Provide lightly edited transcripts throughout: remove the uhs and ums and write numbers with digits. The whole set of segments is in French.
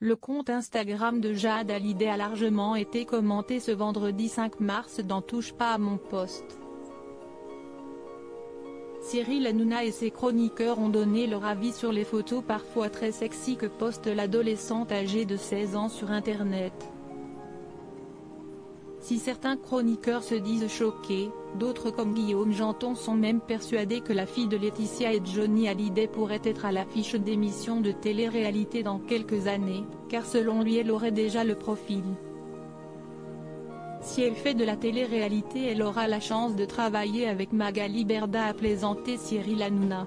Le compte Instagram de Jade Hallyday a largement été commenté ce vendredi 5 mars dans Touche pas à mon poste. Cyril Hanouna et ses chroniqueurs ont donné leur avis sur les photos parfois très sexy que poste l'adolescente âgée de 16 ans sur internet. Si certains chroniqueurs se disent choqués, d'autres comme Guillaume Janton sont même persuadés que la fille de Laetitia et Johnny Hallyday pourrait être à l'affiche d'émissions de télé-réalité dans quelques années, car selon lui elle aurait déjà le profil. Si elle fait de la télé-réalité elle aura la chance de travailler avec Magali Berda, a plaisanté Cyril Hanouna.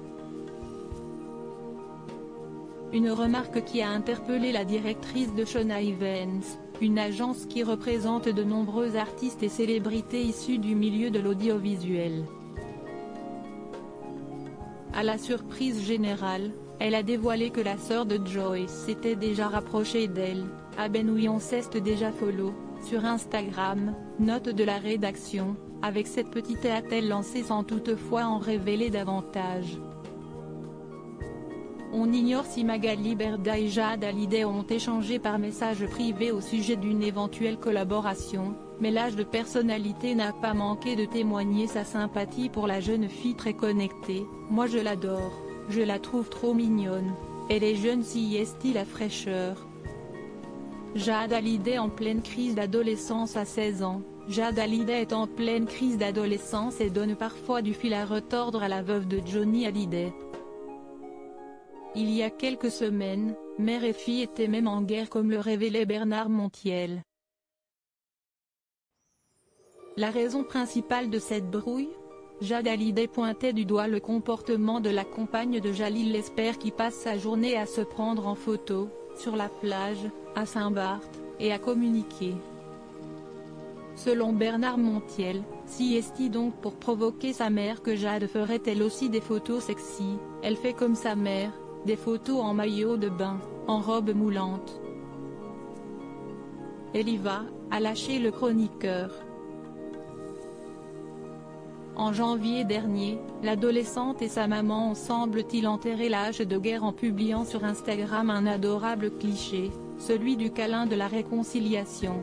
Une remarque qui a interpellé la directrice de Shona Events, une agence qui représente de nombreux artistes et célébrités issus du milieu de l'audiovisuel. À la surprise générale, elle a dévoilé que la sœur de Joyce s'était déjà rapprochée d'elle, à Ben oui on s'est déjà follow, sur Instagram, note de la rédaction, avec cette petite a-t-elle lancé sans toutefois en révéler davantage. On ignore si Magali Berda et Jade Hallyday ont échangé par message privé au sujet d'une éventuelle collaboration, mais l'âge de personnalité n'a pas manqué de témoigner sa sympathie pour la jeune fille très connectée. « Moi je l'adore, je la trouve trop mignonne, elle est jeune si est la fraîcheur ». Jade Hallyday en pleine crise d'adolescence à 16 ans. Jade Hallyday est en pleine crise d'adolescence et donne parfois du fil à retordre à la veuve de Johnny Hallyday. Il y a quelques semaines, mère et fille étaient même en guerre comme le révélait Bernard Montiel. La raison principale de cette brouille? Jade Hallyday pointait du doigt le comportement de la compagne de Jalil Lesper qui passe sa journée à se prendre en photo, sur la plage, à Saint-Barth, et à communiquer. Selon Bernard Montiel, si est-il donc pour provoquer sa mère que Jade ferait elle aussi des photos sexy, elle fait comme sa mère, des photos en maillot de bain, en robe moulante. Elle y va, a lâché le chroniqueur. En janvier dernier, l'adolescente et sa maman ont semble-t-il enterré l'âge de guerre en publiant sur Instagram un adorable cliché, celui du câlin de la réconciliation.